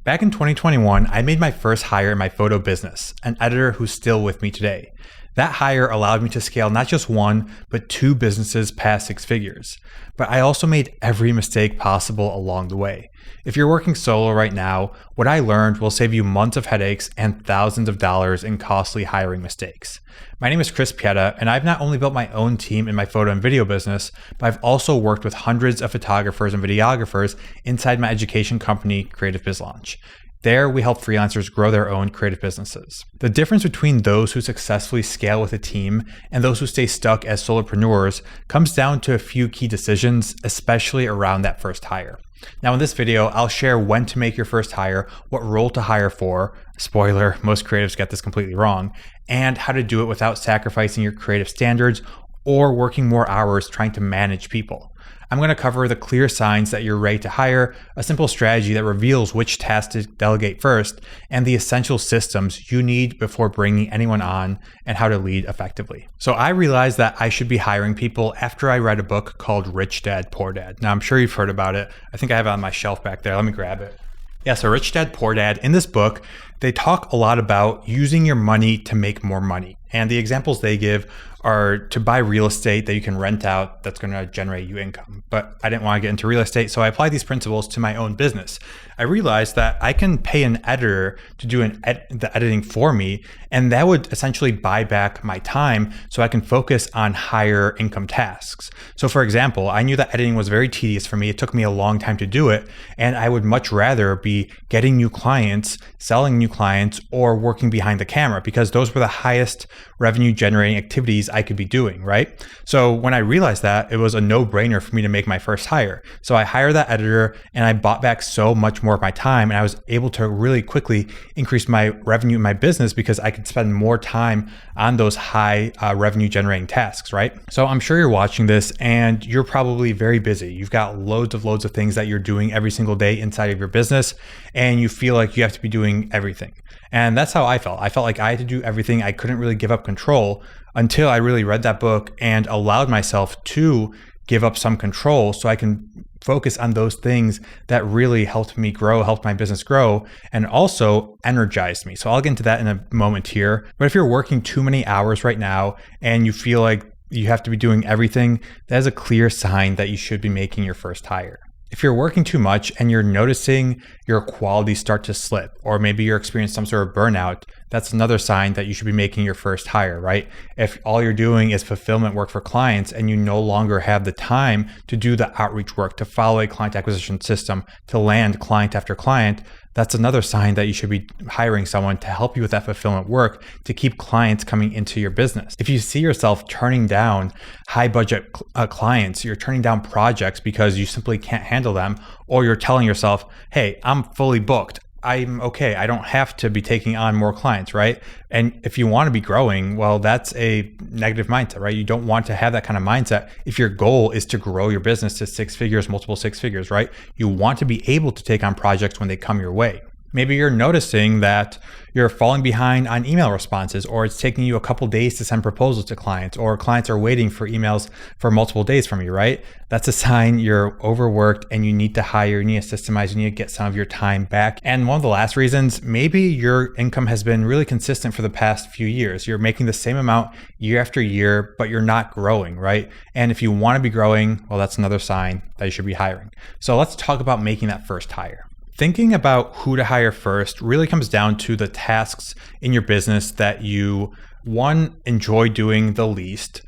Back in 2021, I made my first hire in my photo business, an editor who's still with me today. That hire allowed me to scale not just one, but two businesses past six figures. But I also made every mistake possible along the way. If you're working solo right now, what I learned will save you months of headaches and thousands of dollars in costly hiring mistakes. My name is Pieta, and I've not only built my own team in my photo and video business, but I've also worked with hundreds of photographers and videographers inside my education company, Creative Biz Launch. There, we help freelancers grow their own creative businesses. The difference between those who successfully scale with a team and those who stay stuck as solopreneurs comes down to a few key decisions, especially around that first hire. Now in this video, I'll share when to make your first hire, what role to hire for, spoiler, most creatives get this completely wrong, and how to do it without sacrificing your creative standards or working more hours trying to manage people. I'm going to cover the clear signs that you're ready to hire, a simple strategy that reveals which tasks to delegate first, and the essential systems you need before bringing anyone on, and how to lead effectively. So I realized that I should be hiring people after I read a book called Rich Dad, Poor Dad. Now I'm sure you've heard about it. I think I have it on my shelf back there. Let me grab it. Yeah, so Rich Dad, Poor Dad, in this book, they talk a lot about using your money to make more money. And the examples they give are to buy real estate that you can rent out that's going to generate you income. But I didn't want to get into real estate, so I applied these principles to my own business. I realized that I can pay an editor to do the editing for me, and that would essentially buy back my time so I can focus on higher income tasks. So for example, I knew that editing was very tedious for me. It took me a long time to do it, and I would much rather be getting new clients, selling new clients, or working behind the camera, because those were the highest revenue generating activities I could be doing, right? So when I realized that, it was a no-brainer for me to make my first hire. So I hired that editor and I bought back so much more of my time, and I was able to really quickly increase my revenue in my business because I could spend more time on those high revenue generating tasks, right? So I'm sure you're watching this and you're probably very busy. You've got loads of things that you're doing every single day inside of your business, and you feel like you have to be doing everything. And that's how I felt. I felt like I had to do everything. I couldn't really give up control until I really read that book and allowed myself to give up some control so I can focus on those things that really helped me grow, helped my business grow, and also energized me. So I'll get into that in a moment here. But if you're working too many hours right now and you feel like you have to be doing everything, that is a clear sign that you should be making your first hire. If you're working too much and you're noticing your quality start to slip, or maybe you're experiencing some sort of burnout, that's another sign that you should be making your first hire, right? If all you're doing is fulfillment work for clients and you no longer have the time to do the outreach work, to follow a client acquisition system, to land client after client, that's another sign that you should be hiring someone to help you with that fulfillment work to keep clients coming into your business. If you see yourself turning down high budget clients, you're turning down projects because you simply can't handle them, or you're telling yourself, hey, I'm fully booked, I'm okay, I don't have to be taking on more clients, right? And if you want to be growing, well, that's a negative mindset, right? You don't want to have that kind of mindset if your goal is to grow your business to six figures, multiple six figures, right? You want to be able to take on projects when they come your way. Maybe you're noticing that you're falling behind on email responses, or it's taking you a couple days to send proposals to clients, or clients are waiting for emails for multiple days from you, right? That's a sign you're overworked and you need to hire, you need to systemize, you need to get some of your time back. And one of the last reasons, maybe your income has been really consistent for the past few years. You're making the same amount year after year, but you're not growing, right? And if you want to be growing, well, that's another sign that you should be hiring. So let's talk about making that first hire. Thinking about who to hire first really comes down to the tasks in your business that you, one, enjoy doing the least,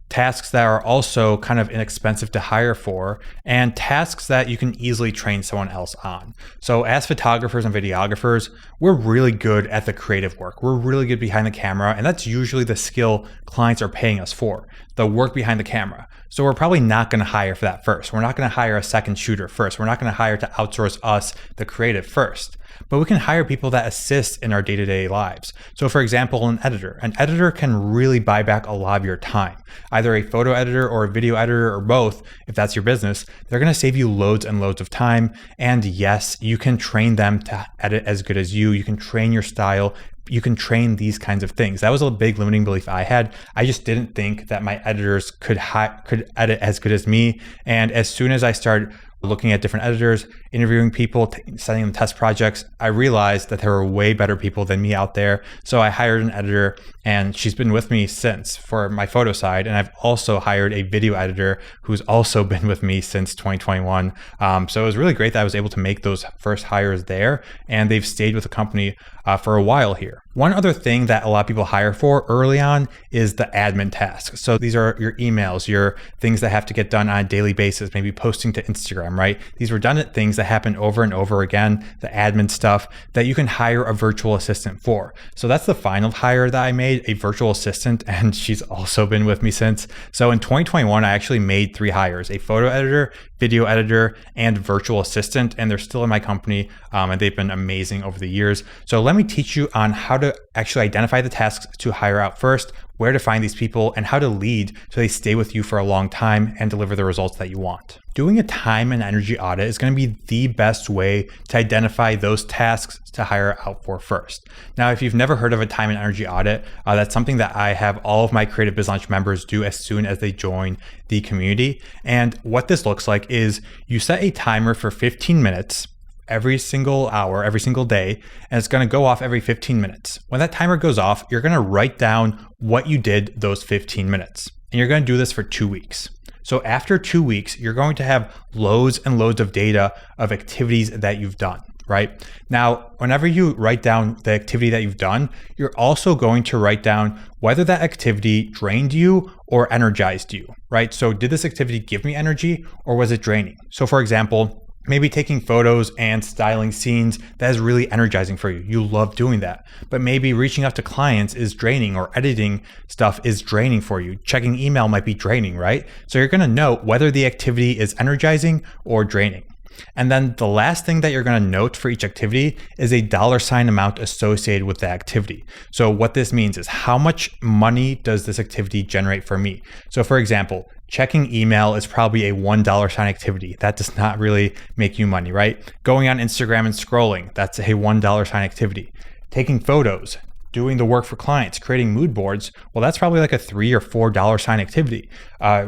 tasks that are also kind of inexpensive to hire for, and tasks that you can easily train someone else on. So as photographers and videographers, we're really good at the creative work. We're really good behind the camera, and that's usually the skill clients are paying us for, the work behind the camera. So we're probably not going to hire for that first. We're not going to hire a second shooter first. We're not going to hire to outsource us, the creative, first. But we can hire people that assist in our day-to-day lives. So for example, an editor can really buy back a lot of your time. Either a photo editor or a video editor or both, if that's your business, they're going to save you loads and loads of time. And yes, you can train them to edit as good as you. You can train your style. You can train these kinds of things. That was a big limiting belief I had. I just didn't think that my editors could edit as good as me. And as soon as I started looking at different editors, interviewing people, sending them test projects, I realized that there were way better people than me out there. So I hired an editor, and she's been with me since for my photo side. And I've also hired a video editor who's also been with me since 2021. So it was really great that I was able to make those first hires there, and they've stayed with the company for a while here. One other thing that a lot of people hire for early on is the admin tasks. So these are your emails, your things that have to get done on a daily basis, maybe posting to Instagram, right? These redundant things that happen over and over again, the admin stuff that you can hire a virtual assistant for. So that's the final hire that I made, a virtual assistant, and she's also been with me since. So in 2021, I actually made 3 hires, a photo editor, video editor, and virtual assistant, and they're still in my company, and they've been amazing over the years. So let me teach you on how to actually identify the tasks to hire out first, where to find these people, and how to lead so they stay with you for a long time and deliver the results that you want. Doing a time and energy audit is going to be the best way to identify those tasks to hire out for first. Now, if you've never heard of a time and energy audit, that's something that I have all of my Creative Biz Launch members do as soon as they join the community. And what this looks like is you set a timer for 15 minutes every single hour, every single day, and it's going to go off every 15 minutes. When that timer goes off, you're going to write down what you did those 15 minutes. And you're going to do this for 2 weeks. So after 2 weeks, you're going to have loads and loads of data of activities that you've done, right? Now, whenever you write down the activity that you've done, you're also going to write down whether that activity drained you or energized you, right? So did this activity give me energy or was it draining? So for example, maybe taking photos and styling scenes, that is really energizing for you. You love doing that. But maybe reaching out to clients is draining, or editing stuff is draining for you. Checking email might be draining, right? So you're going to note whether the activity is energizing or draining. And then the last thing that you're going to note for each activity is a $ amount associated with the activity. So what this means is how much money does this activity generate for me? So for example, checking email is probably a $1 activity. That does not really make you money, right? Going on Instagram and scrolling, that's a $1 activity. Taking photos, doing the work for clients, creating mood boards, well, that's probably like a $3 or $4 activity.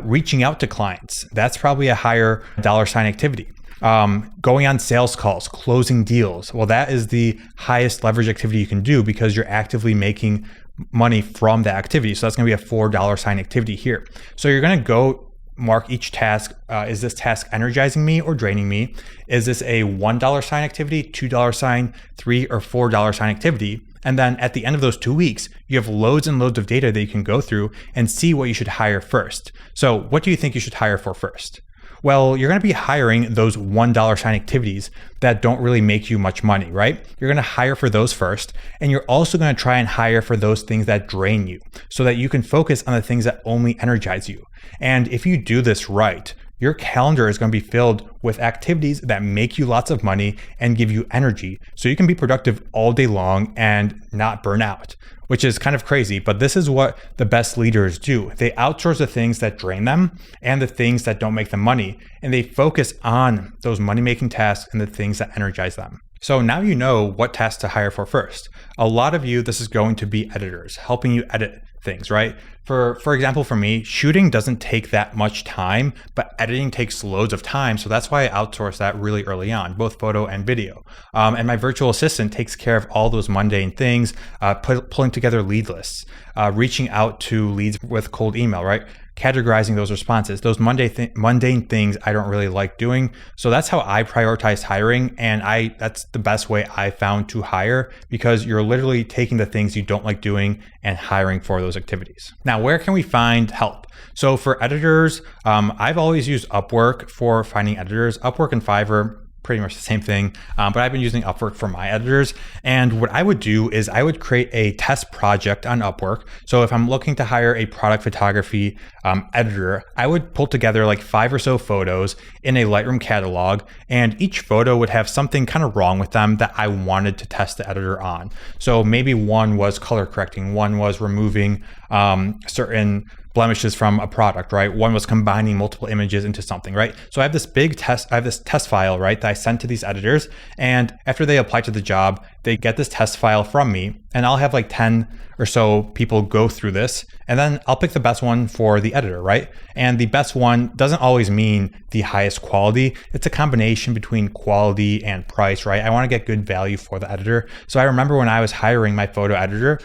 Reaching out to clients, that's probably a higher $ activity. Going on sales calls, closing deals. Well, that is the highest leverage activity you can do because you're actively making money from that activity. So that's going to be a $4 activity here. So you're going to go mark each task. Is this task energizing me or draining me? Is this a $1 activity, $2, $3 or $4 activity? And then at the end of those 2 weeks, you have loads and loads of data that you can go through and see what you should hire first. So what do you think you should hire for first? Well, you're going to be hiring those $1 activities that don't really make you much money, right? You're going to hire for those first. And you're also going to try and hire for those things that drain you so that you can focus on the things that only energize you. And if you do this right, your calendar is going to be filled with activities that make you lots of money and give you energy so you can be productive all day long and not burn out, which is kind of crazy, but this is what the best leaders do. They outsource the things that drain them and the things that don't make them money, and they focus on those money-making tasks and the things that energize them. So now you know what tasks to hire for first. A lot of you, this is going to be editors, helping you edit things, right? For example, for me, shooting doesn't take that much time, but editing takes loads of time. So that's why I outsource that really early on, both photo and video. And my virtual assistant takes care of all those mundane things, pulling together lead lists, reaching out to leads with cold email, right? Categorizing those responses, those mundane things I don't really like doing. So that's how I prioritize hiring. And that's the best way I found to hire, because you're literally taking the things you don't like doing and hiring for those activities. Now, where can we find help? So for editors, I've always used Upwork for finding editors. Upwork and Fiverr, pretty much the same thing, but I've been using Upwork for my editors. And what I would do is I would create a test project on Upwork. So if I'm looking to hire a product photography editor, I would pull together like 5 or so photos in a Lightroom catalog, and each photo would have something kind of wrong with them that I wanted to test the editor on. So maybe one was color correcting, one was removing certain blemishes from a product, right? One was combining multiple images into something, right? So I have this test file, right, that I send to these editors. And after they apply to the job, they get this test file from me, and I'll have like 10 or so people go through this, and then I'll pick the best one for the editor, right? And the best one doesn't always mean the highest quality. It's a combination between quality and price, right? I want to get good value for the editor. So I remember when I was hiring my photo editor,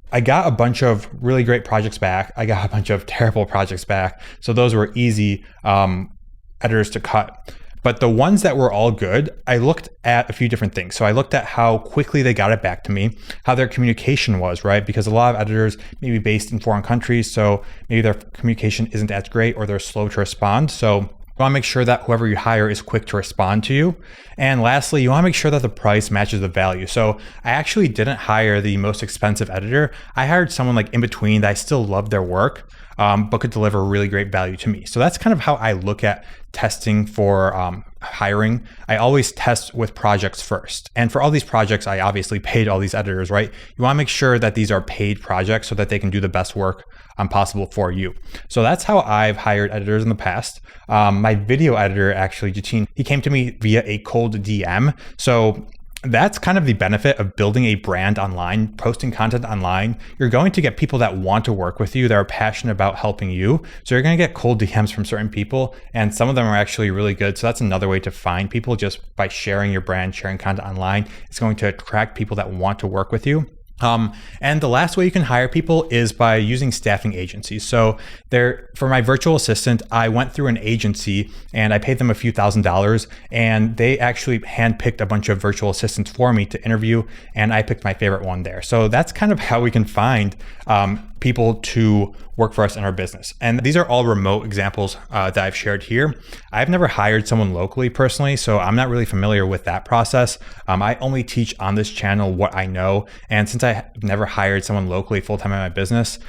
I got a bunch of really great projects back. I got a bunch of terrible projects back. So those were easy editors to cut. But the ones that were all good, I looked at a few different things. So I looked at how quickly they got it back to me, how their communication was, right? Because a lot of editors may be based in foreign countries, so maybe their communication isn't as great or they're slow to respond. So you want to make sure that whoever you hire is quick to respond to you. And lastly, you want to make sure that the price matches the value. So I actually didn't hire the most expensive editor. I hired someone like in between that I still loved their work, but could deliver really great value to me. So that's kind of how I look at testing for hiring. I always test with projects first. And for all these projects, I obviously paid all these editors, right? You want to make sure that these are paid projects so that they can do the best work possible for you. So that's how I've hired editors in the past. My video editor, actually, Jatine, he came to me via a cold DM. So that's kind of the benefit of building a brand online, posting content online. You're going to get people that want to work with you, that are passionate about helping you. So you're going to get cold DMs from certain people, and some of them are actually really good. So that's another way to find people, just by sharing your brand, sharing content online. It's going to attract people that want to work with you. And the last way you can hire people is by using staffing agencies. So for my virtual assistant, I went through an agency and I paid them a few $1,000s, and they actually handpicked a bunch of virtual assistants for me to interview, and I picked my favorite one there. So that's kind of how we can find people to work for us in our business. And these are all remote examples that I've shared here. I've never hired someone locally personally, so I'm not really familiar with that process. I only teach on this channel what I know. And since I've never hired someone locally full-time in my business,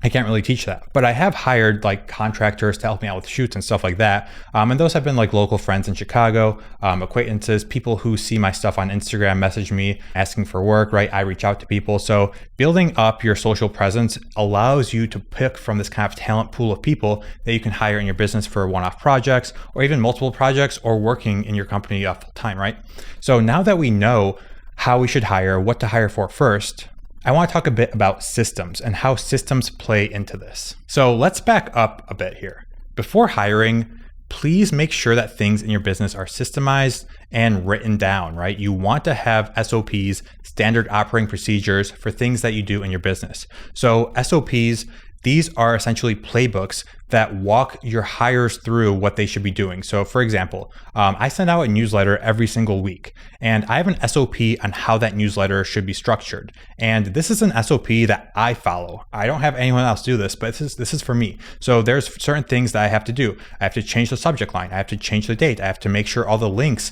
I can't really teach that. But I have hired like contractors to help me out with shoots and stuff like that. And those have been like local friends in Chicago, acquaintances, people who see my stuff on Instagram, message me asking for work, right? I reach out to people. So building up your social presence allows you to pick from this kind of talent pool of people that you can hire in your business for one-off projects, or even multiple projects, or working in your company full time, right? So now that we know how we should hire, what to hire for first, I want to talk a bit about systems and how systems play into this. So let's back up a bit here. Before hiring, please make sure that things in your business are systemized and written down, right? You want to have SOPs, standard operating procedures, for things that you do in your business. So SOPs, these are essentially playbooks that walk your hires through what they should be doing. So for example, I send out a newsletter every single week, and I have an SOP on how that newsletter should be structured. And this is an SOP that I follow. I don't have anyone else do this, but this is for me. So there's certain things that I have to do. I have to change the subject line. I have to change the date. I have to make sure all the links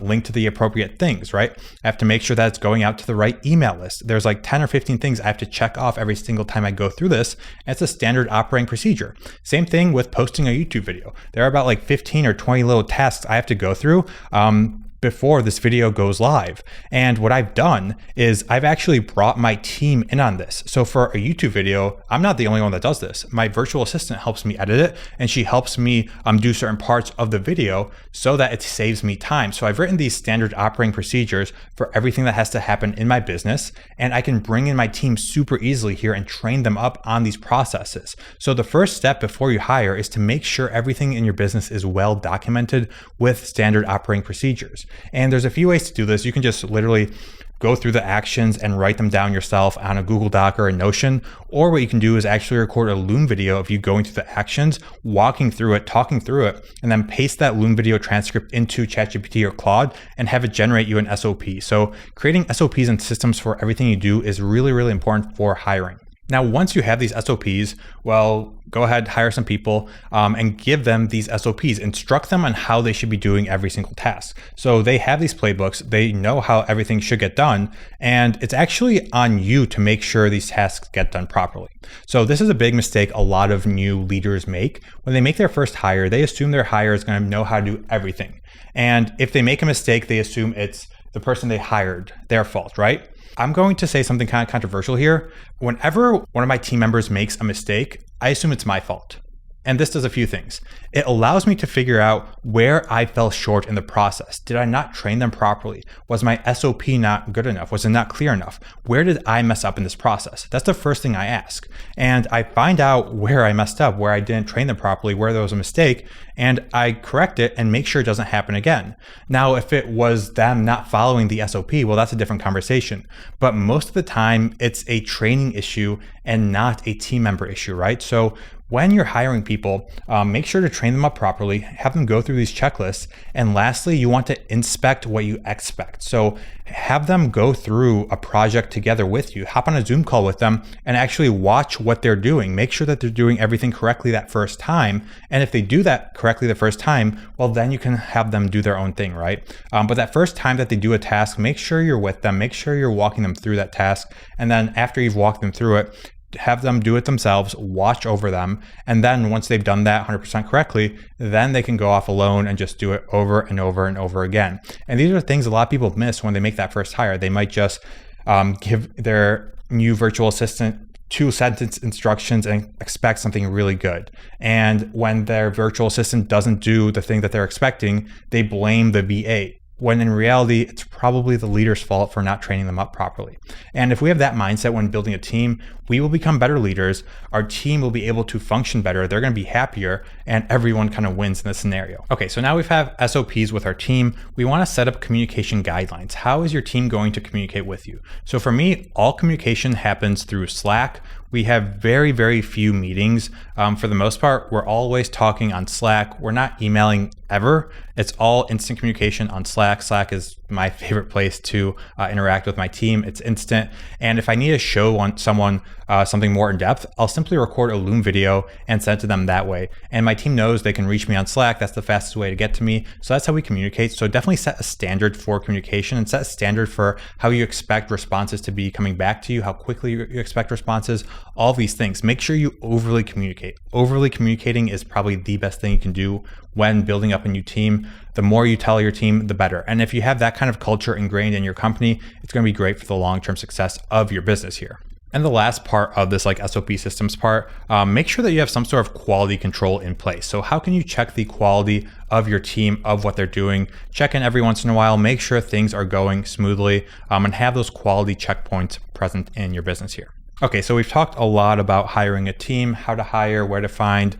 link to the appropriate things, right? I have to make sure that it's going out to the right email list. There's like 10 or 15 things I have to check off every single time I go through this. And it's a standard operating procedure. Same thing with posting a YouTube video. There are about like 15 or 20 little tasks I have to go through before this video goes live. And what I've done is I've actually brought my team in on this. So for a YouTube video, I'm not the only one that does this. My virtual assistant helps me edit it, and she helps me do certain parts of the video so that it saves me time. So I've written these standard operating procedures for everything that has to happen in my business, and I can bring in my team super easily here and train them up on these processes. So the first step before you hire is to make sure everything in your business is well documented with standard operating procedures. And there's a few ways to do this. You can just literally go through the actions and write them down yourself on a Google Doc or a Notion. Or what you can do is actually record a Loom video of you going through the actions, walking through it, talking through it, and then paste that Loom video transcript into ChatGPT or Claude and have it generate you an SOP. So creating SOPs and systems for everything you do is really, really important for hiring. Now, once you have these SOPs, well, go ahead, hire some people and give them these SOPs. Instruct them on how they should be doing every single task. So they have these playbooks, they know how everything should get done, and it's actually on you to make sure these tasks get done properly. So this is a big mistake a lot of new leaders make. When they make their first hire, they assume their hire is going to know how to do everything. And if they make a mistake, they assume it's the person they hired, their fault, right? I'm going to say something kind of controversial here. Whenever one of my team members makes a mistake, I assume it's my fault. And this does a few things. It allows me to figure out where I fell short in the process. Did I not train them properly? Was my SOP not good enough? Was it not clear enough? Where did I mess up in this process? That's the first thing I ask. And I find out where I messed up, where I didn't train them properly, where there was a mistake, and I correct it and make sure it doesn't happen again. Now, if it was them not following the SOP, well, that's a different conversation. But most of the time, it's a training issue and not a team member issue, right? So when you're hiring people, make sure to train them up properly, have them go through these checklists. And lastly, you want to inspect what you expect. So have them go through a project together with you, hop on a Zoom call with them and actually watch what they're doing. Make sure that they're doing everything correctly that first time. And if they do that correctly the first time, well, then you can have them do their own thing, right? But that first time that they do a task, make sure you're with them, make sure you're walking them through that task. And then after you've walked them through it, have them do it themselves, watch over them. And then once they've done that 100% correctly, then they can go off alone and just do it over and over and over again. And these are things a lot of people miss when they make that first hire. They might just give their new virtual assistant 2-sentence instructions and expect something really good. And when their virtual assistant doesn't do the thing that they're expecting, they blame the VA. When in reality, it's probably the leader's fault for not training them up properly. And if we have that mindset when building a team, we will become better leaders. Our team will be able to function better. They're going to be happier, and everyone kind of wins in this scenario. Okay, so now we have SOPs with our team. We want to set up communication guidelines. How is your team going to communicate with you? So for me, all communication happens through Slack. We have very, very few meetings. For the most part, we're always talking on Slack. We're not emailing ever. It's all instant communication on Slack. Slack is my favorite place to interact with my team. It's instant. And if I need to show someone something more in depth, I'll simply record a Loom video and send it to them that way. And my team knows they can reach me on Slack. That's the fastest way to get to me. So that's how we communicate. So definitely set a standard for communication and set a standard for how you expect responses to be coming back to you, how quickly you expect responses, all these things. Make sure you overly communicate. Overly communicating is probably the best thing you can do when building up a new team. The more you tell your team, the better. And if you have that kind of culture ingrained in your company, it's going to be great for the long-term success of your business here. And the last part of this SOP systems part, make sure that you have some sort of quality control in place. So how can you check the quality of your team, of what they're doing? Check in every once in a while, make sure things are going smoothly, and have those quality checkpoints present in your business here. Okay, so we've talked a lot about hiring a team, how to hire, where to find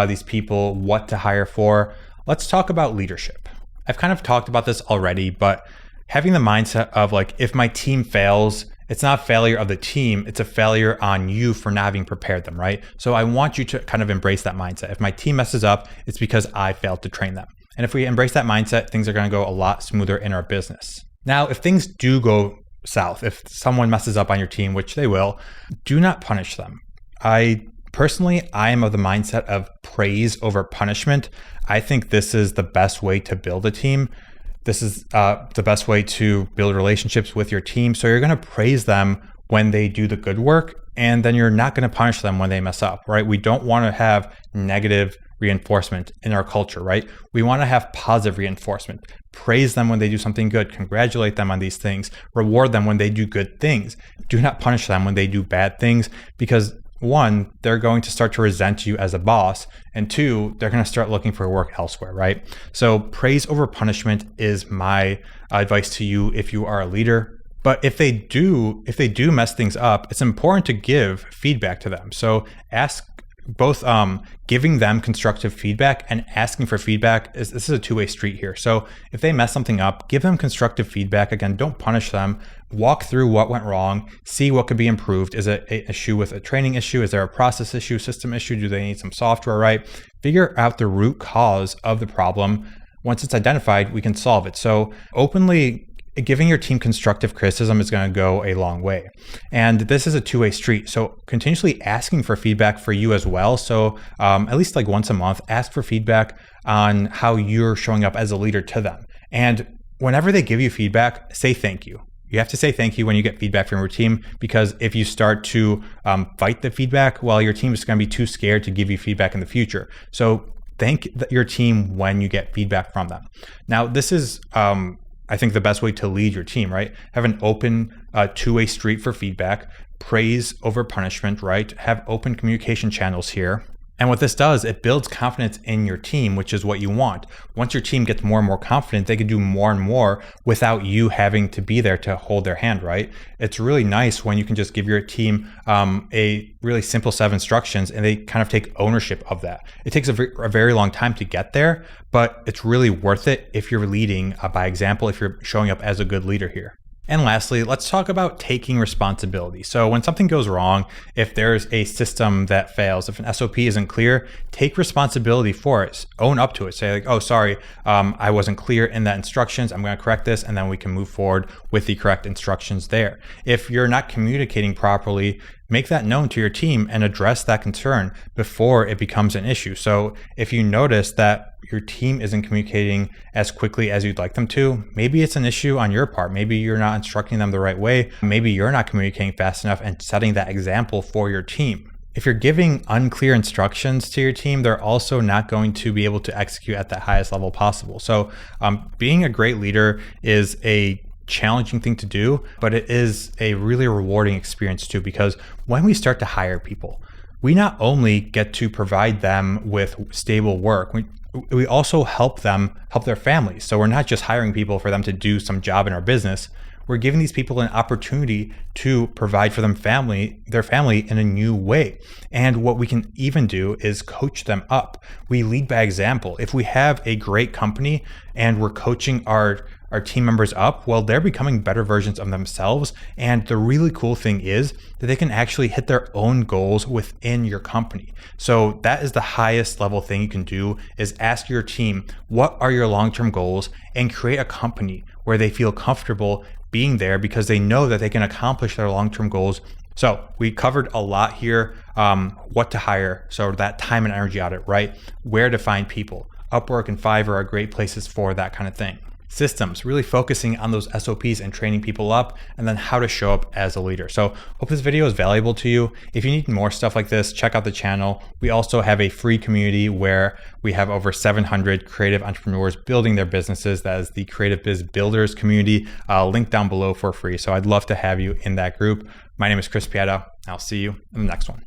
these people, what to hire for. Let's talk about leadership. I've kind of talked about this already, but having the mindset of if my team fails, it's not a failure of the team, it's a failure on you for not having prepared them, right? So I want you to kind of embrace that mindset. If my team messes up, it's because I failed to train them. And if we embrace that mindset, things are going to go a lot smoother in our business. Now, if things do go south, if someone messes up on your team, which they will, do not punish them. I am of the mindset of praise over punishment. I think this is the best way to build a team. This is the best way to build relationships with your team. So you're going to praise them when they do the good work, and then you're not going to punish them when they mess up, right? We don't want to have negative reinforcement in our culture, right? We want to have positive reinforcement. Praise them when they do something good. Congratulate them on these things. Reward them when they do good things. Do not punish them when they do bad things, because one, they're going to start to resent you as a boss, and two, they're going to start looking for work elsewhere, right? So praise over punishment is my advice to you if you are a leader. But if they do mess things up, it's important to give feedback to them. So ask both giving them constructive feedback and asking for feedback. This is a two-way street here. So if they mess something up, give them constructive feedback. Again, don't punish them. Walk through what went wrong, see what could be improved. Is it an issue with a training issue? Is there a process issue, system issue? Do they need some software, right? Figure out the root cause of the problem. Once it's identified, we can solve it. So openly giving your team constructive criticism is going to go a long way. And this is a two-way street. So continuously asking for feedback for you as well. So at least once a month, ask for feedback on how you're showing up as a leader to them. And whenever they give you feedback, say thank you. You have to say thank you when you get feedback from your team, because if you start to fight the feedback, well, your team is going to be too scared to give you feedback in the future. So thank your team when you get feedback from them. Now, this is I think, the best way to lead your team, right? Have an open two-way street for feedback, praise over punishment, right? Have open communication channels here. And what this does, it builds confidence in your team, which is what you want. Once your team gets more and more confident, they can do more and more without you having to be there to hold their hand, right? It's really nice when you can just give your team a really simple set of instructions and they kind of take ownership of that. It takes a very long time to get there, but it's really worth it if you're leading by example, if you're showing up as a good leader here. And lastly, let's talk about taking responsibility. So when something goes wrong, if there's a system that fails, if an SOP isn't clear, take responsibility for it. Own up to it. Say like, oh, sorry, I wasn't clear in that instructions. I'm going to correct this. And then we can move forward with the correct instructions there. If you're not communicating properly, make that known to your team and address that concern before it becomes an issue. So if you notice that your team isn't communicating as quickly as you'd like them to, maybe it's an issue on your part. Maybe you're not instructing them the right way. Maybe you're not communicating fast enough and setting that example for your team. If you're giving unclear instructions to your team, they're also not going to be able to execute at the highest level possible. So being a great leader is a challenging thing to do, but it is a really rewarding experience too, because when we start to hire people, we not only get to provide them with stable work, we also help their families. So we're not just hiring people for them to do some job in our business. We're giving these people an opportunity to provide for their family in a new way. And what we can even do is coach them up. We lead by example. If we have a great company and we're coaching our team members up, well, they're becoming better versions of themselves. And the really cool thing is that they can actually hit their own goals within your company. So that is the highest level thing you can do, is ask your team, what are your long-term goals, and create a company where they feel comfortable being there because they know that they can accomplish their long-term goals. So we covered a lot here, what to hire. So that time and energy audit, right? Where to find people. Upwork and Fiverr are great places for that kind of thing. Systems, really focusing on those SOPs and training people up, and then how to show up as a leader. So hope this video is valuable to you. If you need more stuff like this, check out the channel. We also have a free community where we have over 700 creative entrepreneurs building their businesses. That is the Creative Biz Builders community, link down below for free. So I'd love to have you in that group. My name is Chris Pieta. I'll see you in the next one.